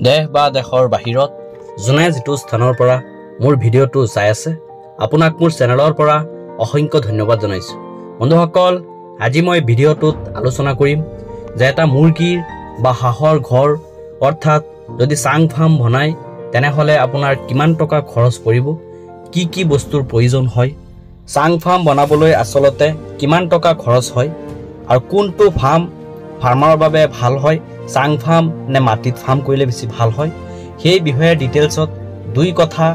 দেশ বা দেশৰ বাহিৰত যোনে যেটো স্থানৰ পৰা মোৰ ভিডিঅ'টো চাই আছে আপোনাক মোৰ চেনেলৰ পৰা অসংখ্য ধন্যবাদ জনাইছো। বন্ধুসকল, আজি মই ভিডিঅ'টোত আলোচনা কৰিম যে এটা মুৰ্গীৰ বা হাঁহৰ ঘৰ অৰ্থাৎ যদি চাং ফাৰ্ম বনাই তেনেহলে আপোনাৰ কিমান টকা খৰচ পৰিব, কি বস্তুৰ প্ৰয়োজন হয়, চাং ফাৰ্ম বনাবলৈ আসলতে কিমান টকা খৰচ হয় আৰু কোনটো ফাৰ্মাৰৰ বাবে ভাল হয়, চাং ফাৰ্ম নে মাটিত ফাৰ্ম কৰিলে বেছি ভাল হয়, সেই বিষয়ে ডিটেইলছত দুই কথা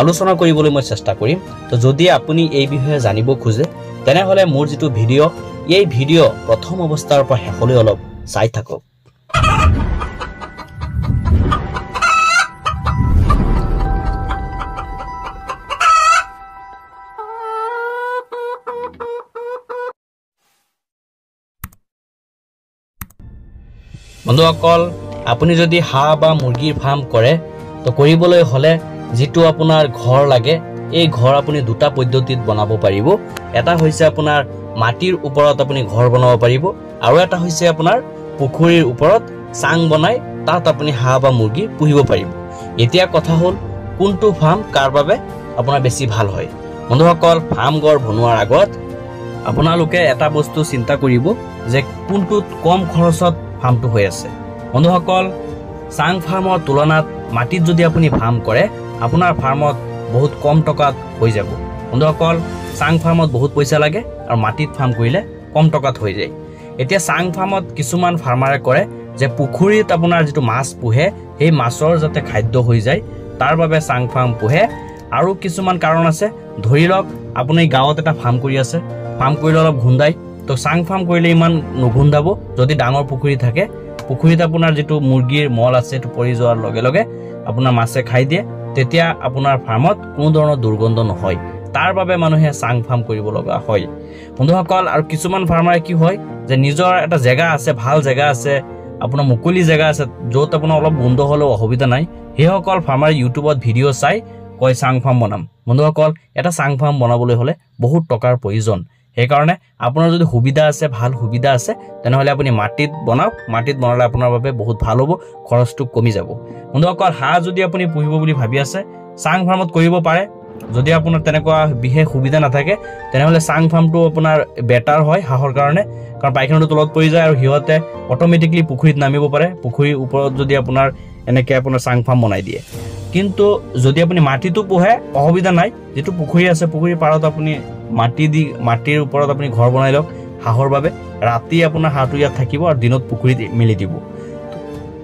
আলোচনা কৰিবলৈ মই চেষ্টা কৰিম। তো যদি আপুনি এই বিষয়ে জানিব খোজে তেনেহলে মোৰ যেটো ভিডিঅ' এই ভিডিঅ' প্ৰথম অৱস্থাৰ পৰা শেষলৈ অলপ চাই থাকক। বন্ধুসকল, আপুনি যদি হাঁহ বা মুৰ্গীৰ ফাৰ্ম কৰে তো কৰিবলৈ হলে যেটো আপোনাৰ ঘৰ লাগে এই ঘৰ আপুনি দুটা পদ্ধতিত বনাব পাৰিব। এটা হৈছে আপোনাৰ মাটিৰ ওপৰত আপুনি ঘৰ বনাব পাৰিব আৰু এটা হৈছে আপোনাৰ পুখুৰীৰ ওপৰত চাং বনাই তাত আপুনি হাঁহ বা মুৰ্গী পুহিব পাৰিব। এতিয়া কথা হ'ল কোনটো ফাৰ্ম কাৰ বাবে আপোনাৰ বেছি ভাল হয়। বন্ধুসকল, ফাৰ্ম ঘৰ বনোৱাৰ আগত আপোনালোকে এটা বস্তু চিন্তা কৰিব যে কোনটোত কম খৰচত ফাৰ্মটো হৈ আছে। বন্ধুসকল, চাং ফাৰ্মৰ তুলনাত মাটিত যদি আপুনি ফাৰ্ম কৰে আপোনাৰ ফাৰ্মত বহুত কম টকাত হৈ যাব। বন্ধুসকল, চাং ফাৰ্মত বহুত পইচা লাগে আৰু মাটিত ফাৰ্ম কৰিলে কম টকাত হৈ যায়। এতিয়া চাং ফাৰ্মত কিছুমান ফাৰ্মাৰে কৰে যে পুখুৰীত আপোনাৰ যেটো মাছ পোহে সেই মাছৰ যাতে খাদ্য হৈ যায় তাৰ বাবে চাং ফাৰ্ম পোহে। আৰু কিছুমান কাৰণ আছে, ধৰি লওক আপুনি গাঁৱত এটা ফাৰ্ম কৰি আছে, ফাৰ্ম কৰিলে অলপ ঘুন্দাই, তো চাং ফাৰ্ম কৰিলে ইমান নুঘুন্দাব। যদি ডাঙৰ পুখুৰী থাকে পুখুৰীত আপোনাৰ যেটো মুৰ্গীৰ মল আছে তো পৰি যোৱাৰ লগে লগে আপোনাৰ মাছে খাই দিয়ে, তেতিয়া আপোনাৰ ফাৰ্মত কোনো ধৰণৰ দুৰ্গন্ধ নহয়। তাৰ বাবে মানুহে চাং ফাৰ্ম কৰিব লগা হয়। বন্ধুসকল, আৰু কিছুমান ফাৰ্মাৰে কি হয় যে নিজৰ এটা জেগা আছে, ভাল জেগা আছে, আপোনাৰ মুকলি জেগা আছে য'ত আপোনাৰ অলপ গোন্ধ হলেও অসুবিধা নাই, সেইসকল ফাৰ্মাৰে ইউটিউবত ভিডিঅ' চাই কয় চাং ফাৰ্ম বনাম। বন্ধুসকল, এটা চাং ফাৰ্ম বনাবলৈ হলে বহুত টকাৰ প্ৰয়োজন। সেইকাৰণে আপোনাৰ যদি সুবিধা আছে, ভাল সুবিধা আছে, তেনেহলে আপুনি মাটিত বনাওক। মাটিত বনালে আপোনাৰ বাবে বহুত ভাল হ'ব, খৰচটো কমি যাব। বন্ধুসকল, হাঁহ যদি আপুনি পুহিব বুলি ভাবি আছে চাং ফাৰ্মত কৰিব পাৰে। যদি আপোনাৰ তেনেকুৱা বিশেষ সুবিধা নাথাকে তেনেহলে চাং ফাৰ্মটো আপোনাৰ বেটাৰ হয় হাঁহৰ কাৰণে, কাৰণ পাইখানাটো তলত পৰি যায় আৰু সিহঁতে অট'মেটিকলি পুখুৰীত নামিব পাৰে। পুখুৰীৰ ওপৰত যদি আপোনাৰ এনেকে আপোনাৰ চাং ফাৰ্ম বনাই দিয়ে। কিন্তু যদি আপুনি মাটিটো পোহে অসুবিধা নাই, যেটো পুখুৰী আছে পুখুৰীৰ পাৰত আপুনি মাটিৰ ওপৰত আপুনি ঘৰ বনাই লওক হাঁহৰ বাবে। ৰাতি আপোনাৰ হাঁহটো ইয়াত থাকিব আৰু দিনত পুখুৰীত মেলি দিব।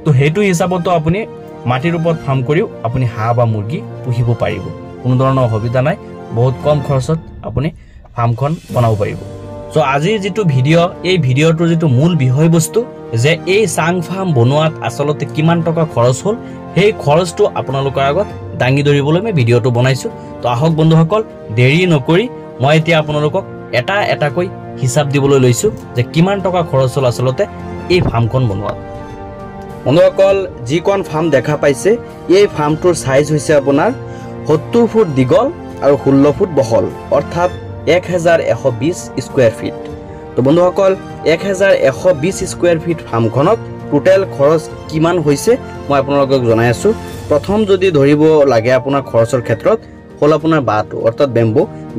তো সেইটো হিচাপতো আপুনি মাটিৰ ওপৰত ফাৰ্ম কৰিও আপুনি হাঁহ বা মুৰ্গী পুহিব পাৰিব, কোনো ধৰণৰ অসুবিধা নাই। বহুত কম খৰচত আপুনি ফাৰ্মখন বনাব পাৰিব। সো আজিৰ যেটো ভিডিঅ' এই ভিডিঅ'টোৰ যেটো মূল বিষয়বস্তু যে এই চাং ফাৰ্ম বনোৱাত আসলতে কিমান টকা খৰচ হ'ল, সেই খৰচটো আপোনালোকৰ আগত দাঙি ধৰিবলৈ মই ভিডিঅ'টো বনাইছো। তো আহক বন্ধুসকল, দেৰি নকৰি মই এতিয়া আপোনালোকক এটাকৈ হিচাপ দিবলৈ লৈছো যে কিমান টকা খৰচ হ'ল আসলতে এই ফাৰ্মখন বনোৱাত। বন্ধুসকল, যিখন ফাৰ্ম দেখা পাইছে এই ফাৰ্মটোৰ সাইজ হৈছে আপোনাৰ 70 ফুট দীঘল আৰু 16 ফুট বহল, অৰ্থাৎ 1120 স্কয়াৰ ফিট। তো বন্ধুসকল, 1120 স্কয়াৰ ফিট ফাৰ্মখনত টোটেল খৰচ কিমান হৈছে মই আপোনালোকক জনাই আছো। প্ৰথম যদি ধৰিব লাগে আপোনাৰ খৰচৰ ক্ষেত্ৰত হল আপোনাৰ বাঁহটো অৰ্থাৎ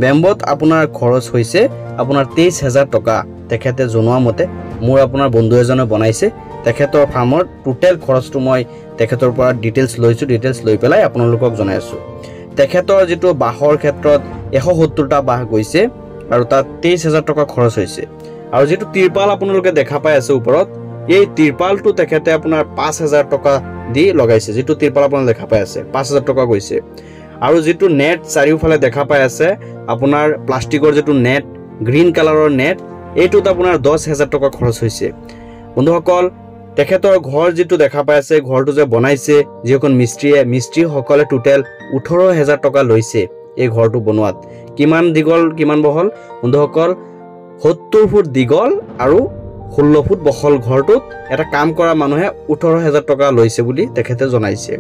বেম্বত আপোনাৰ খৰচ হৈছে আপোনাৰ 23,000 টকা। তেখেতে জনোৱা মতে মোৰ আপোনাৰ বন্ধু এজনে বনাইছে, তেখেতৰ ফাৰ্মৰ টোটেল খৰচটো মই তেখেতৰ পৰা ডিটেইলছ লৈছো, ডিটেইলছ লৈ পেলাই আপোনালোকক জনাই আছো। তেখেতৰ যেটো বাঁহৰ ক্ষেত্ৰত 170টা বাঁহ গৈছে আৰু তাত 23,000 টকা খৰচ হৈছে। আৰু যেটো তিৰপাল আপোনালোকে দেখা পাই আছে ওপৰত, এই তিৰপালটো তেখেতে আপোনাৰ 5,000 টকা দি লগাইছে। যেটো তিৰপাল আপোনালোকে দেখা পাই আছে 5,000 টকা গৈছে। আৰু যেটো নেট চাৰিওফালে দেখা পাই আছে আপোনাৰ প্লাষ্টিকৰ যেটো নেট, গ্ৰীণ কালাৰৰ নেট, এইটোত আপোনাৰ 10,000 টকা খৰচ হৈছে। বন্ধুসকল, তেখেতৰ ঘৰ যেটো দেখা পাই আছে, ঘৰটো যে বনাইছে যিখন মিস্ত্ৰীসকলে টোটেল 18,000 টকা লৈছে এই ঘৰটো বনোৱাত। কিমান দীঘল কিমান বহল বন্ধুসকল, 70 ফুট দীঘল আৰু 16 ফুট বহল ঘৰটোত এটা কাম কৰা মানুহে 18,000 টকা লৈছে বুলি তেখেতে জনাইছে।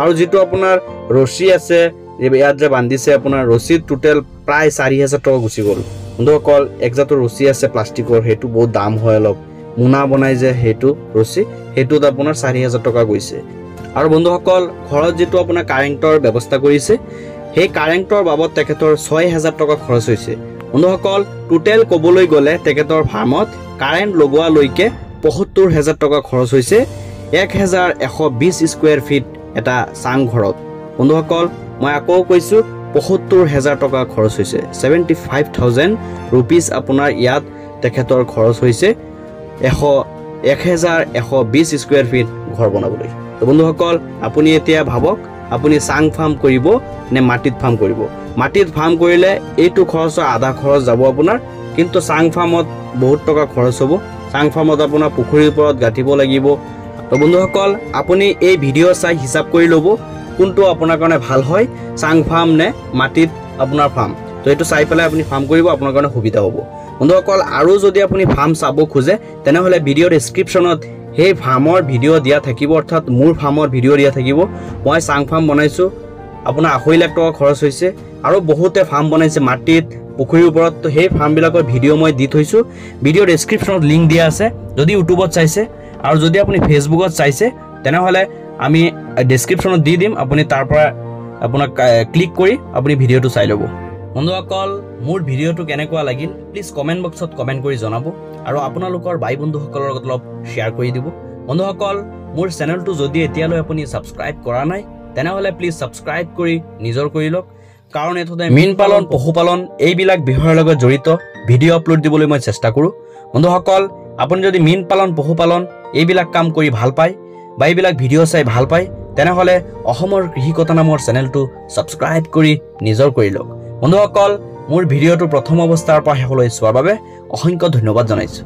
আৰু যেটো আপোনাৰ ৰছী আছে ইয়াত যে বান্ধিছে আপোনাৰ ৰছীত টোটেল প্ৰায় 4,000 টকা গুচি গ'ল। বন্ধুসকল, একজাতৰ ৰছী আছে প্লাষ্টিকৰ, সেইটো বহুত দাম হয় অলপ, মোনা বনাই যে সেইটো ৰছী, সেইটোত আপোনাৰ 4,000 টকা গৈছে। আৰু বন্ধুসকল ঘৰত যেটো আপোনাৰ কাৰেণ্টৰ ব্যৱস্থা কৰিছে সেই কাৰেণ্টৰ বাবদ তেখেতৰ 6000 টকা খৰচ হৈছে বন্ধুসকল টোটেল ক'বলৈ গ'লে তেখেতৰ ফাৰ্মত কাৰেণ্ট লগোৱা লৈকে 75000 টকা খৰচ হৈছে 1120 স্কয়াৰ ফিট এটা চাং ঘৰত বন্ধুসকল মই আকৌ কৈছো 75000 টকা খৰচ হৈছে 75000 रुपीस আপোনাৰ ইয়াত তেখেতৰ খৰচ হৈছে 1120 স্কয়াৰ ফিট ঘৰ বনাবলৈ তো বন্ধুসকল আপুনি এতিয়া ভাবক আপুনি চাং ফাৰ্ম কৰিব নে মাটিত ফাৰ্ম কৰিব মাটিত ফাৰ্ম কৰিলে এইটো খৰচৰ আধা খৰচ যাব আপোনাৰ কিন্তু চাং ফাৰ্মত বহুত টকা খৰচ হ'ব চাং ফাৰ্মত আপোনাৰ পুখুৰীৰ ওপৰত গাঠিব লাগিব তো বন্ধুসকল আপুনি এই ভিডিও চাই হিসাব কৰি ল'ব কোনটো আপোনাৰ কাৰণে ভাল হয় চাং ফাৰ্ম নে মাটিত আপোনাৰ ফাৰ্ম তো এটো চাই পেলাই আপুনি ফাৰ্ম কৰিব আপোনাৰ কাৰণে সুবিধা হ'ব বন্ধুসকল আৰু যদি আপুনি ফাৰ্ম চাব খোজে তেনেহলে ভিডিও ডেসক্ৰিপচনত সেই ফাৰ্মৰ ভিডিও দিয়া থাকিব অৰ্থাৎ মোৰ ফাৰ্মৰ ভিডিও দিয়া থাকিব মই চাং ফাৰ্ম বনাইছো আপোনাৰ 8 লাখ টকা খৰচ হৈছে আৰু বহুতে ফাৰ্ম বনাইছে মাটিত পুখুৰীৰ ওপৰত তো সেই ফাৰ্ম বিলাকৰ ভিডিও মই দি থৈছো ভিডিও ডেসক্ৰিপচনত লিংক দিয়া আছে যদি ইউটিউবত চাইছে আৰু যদি আপুনি ফেসবুকত চাইছে তেনেহলে আমি ডেসক্ৰিপচনত দি দিম আপুনি তাৰ পৰা আপোনাক ক্লিক কৰি আপুনি ভিডিওটো চাই ল'ব বন্ধুসকল মোৰ ভিডিওটো কেনেকুৱা লাগিল প্লিজ কমেন্ট বক্সত কমেন্ট কৰি জনাব আৰু আপোনালোকৰ ভাই বন্ধুসকলৰ লগত অলপ শেয়াৰ কৰি দিব বন্ধুসকল মোৰ চেনেলটো যদি এতিয়ালৈ আপুনি সাবস্ক্ৰাইব কৰা নাই তেনেহলে প্লিজ সাবস্ক্ৰাইব কৰি নিজৰ কৰি লওক কাৰণ এততে মীন পালন পশুপালন এইবিলাক বিষয়ৰ লগত জড়িত ভিডিও আপলোড দিবলৈ মই চেষ্টা কৰো বন্ধুসকল আপুনি যদি মীন পালন পশুপালন এইবিলাক কাম কৰি ভাল পায় বা এইবিলাক ভিডিও চাই ভাল পায় তেনেহলে অসমৰ কৃষিকথা নামৰ চেনেলটো সাবস্ক্ৰাইব কৰি নিজৰ কৰি লওক বন্ধুসকল মোৰ ভিডিওটো প্ৰথম অৱস্থাৰ পৰা শেষলৈ চোৱাৰ বাবে অসংখ্য ধন্যবাদ জনাইছো